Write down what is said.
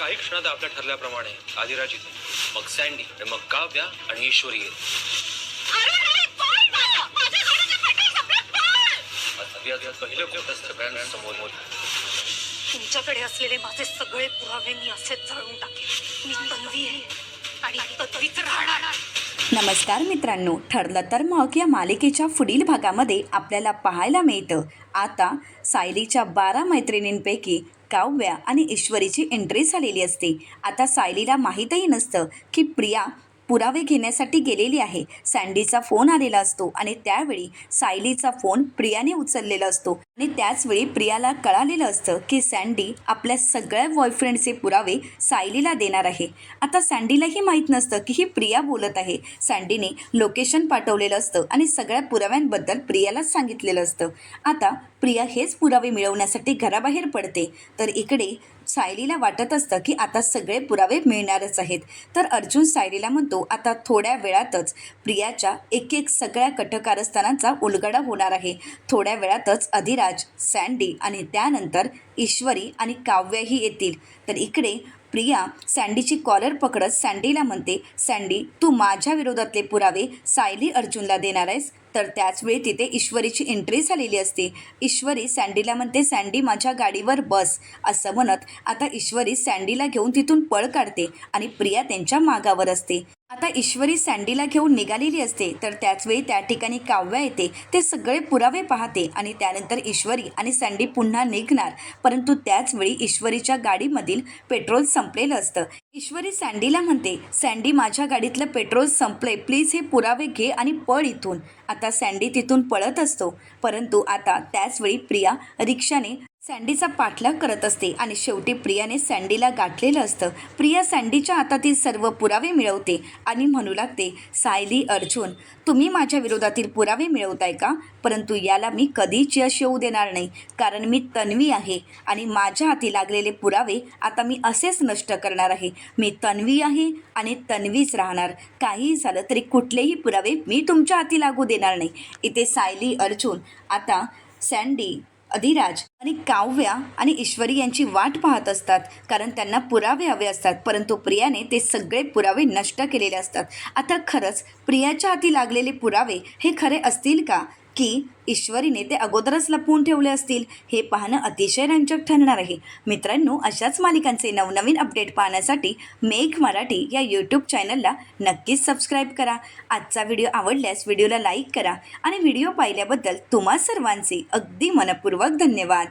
काही क्षणात आपल्या ठरल्याप्रमाणे आदिराज इथे, मग सँडी, मग काव्या आणि ईश्वरी येते. पहिले खूप सगळ्यांसमोर तुमच्याकडे असलेले माझे सगळे पुरावे मी असेच जळून टाकेन. मी तन्वी आहे आणि तन्वीच राहणार. नमस्कार मित्रांनो, ठरलं तर मग या मालिकेच्या पुढील भागामध्ये आपल्याला पाहायला मिळतं आता सायलीच्या 12 मैत्रिणींपैकी काव्या आणि ईश्वरीची एंट्री झालेली असते. आता सायलीला माहीतही नसतं की प्रिया पुरावे घेण्यासाठी गेलेली आहे. सँडीचा फोन आलेला असतो आणि त्यावेळी सायलीचा फोन प्रियाने उचललेला असतो आणि त्याचवेळी प्रियाला कळालेलं असतं की सँडी आपल्या सगळ्या बॉयफ्रेंडचे पुरावे सायलीला देणार आहे. आता सँडीलाही माहीत नसतं की ही प्रिया बोलत आहे. सँडीने लोकेशन पाठवलेलं असतं आणि सगळ्या पुराव्यांबद्दल प्रियालाच सांगितलेलं असतं. आता प्रिया हेच पुरावे मिळवण्यासाठी घराबाहेर पडते. तर इकडे सायलीला वाटत असतं की आता सगळे पुरावे मिळणारच आहेत. तर अर्जुन सायलीला म्हणतो आता थोड्या वेळातच प्रियाच्या एक सगळ्या कटकारस्थानांचा उलगडा होणार आहे. थोड्या वेळातच अधिराज, सँडी आणि त्यानंतर ईश्वरी आणि काव्याही येतील. तर इकडे प्रिया सँडीची कॉलर पकडत सँडीला म्हणते, सँडी तू माझ्या विरोधातले पुरावे सायली अर्जुनला देणार आहेस. तर त्याचवेळी तिथे ईश्वरीची एंट्री झालेली असते. ईश्वरी सँडीला म्हणते, सँडी माझ्या गाडीवर बस. असं म्हणत आता ईश्वरी सँडीला घेऊन तिथून पळ काढते आणि प्रिया त्यांच्या मागावर असते. आता ईश्वरी सँडीला घेऊन निघालेली असते. तर त्याचवेळी त्या ठिकाणी काव्या येते. ते सगळे पुरावे पाहते आणि त्यानंतर ईश्वरी आणि सँडी पुन्हा निघणार. परंतु त्याचवेळी ईश्वरीच्या गाडीमधील पेट्रोल संपलेलं असतं. ईश्वरी सँडीला म्हणते, सँडी माझ्या गाडीतलं पेट्रोल संपले, प्लीज हे पुरावे घे आणि पळ इथून. आता सँडी तिथून पळत असतो. परंतु आता त्याचवेळी प्रिया रिक्षाने सँडीचा पाठलाग करत असते आणि शेवटी प्रियाने सँडीला गाठलेलं असतं. प्रिया सँडीच्या हातातील सर्व पुरावे मिळवते आणि म्हणू लागते, सायली अर्जुन तुम्ही माझ्या विरोधातील पुरावे मिळवताय का? परंतु याला मी कधीच यश येऊ देणार नाही, कारण मी तन्वी आहे आणि माझ्या हाती लागलेले पुरावे आता मी असेच नष्ट करणार आहे. मी तन्वी आहे आणि तन्वीच राहणार. काहीही झालं तरी कुठलेही पुरावे मी तुमच्या हाती लागू देणार नाही. इथे सायली अर्जुन आता सँडी, अधिराज आणि काव्या आणि ईश्वरी यांची वाट पाहत असतात, कारण त्यांना पुरावे हवे असतात. परंतु प्रियाने ते सगळे पुरावे नष्ट केलेले असतात. आता खरंच प्रियाच्या हाती लागलेले पुरावे हे खरे असतील का, की ईश्वरीने ते अगोदरच लपवून ठेवले असतील? हे पाहणं अतिशय रंजक ठरणार आहे. मित्रांनो, अशाच मालिकांचे नवनवीन अपडेट पाहण्यासाठी मेघ मराठी या यूट्यूब चॅनलला नक्कीच सबस्क्राईब करा. आजचा व्हिडिओ आवडल्यास व्हिडिओला लाईक करा आणि व्हिडिओ पाहिल्याबद्दल तुम्हा सर्वांचे अगदी मनपूर्वक धन्यवाद.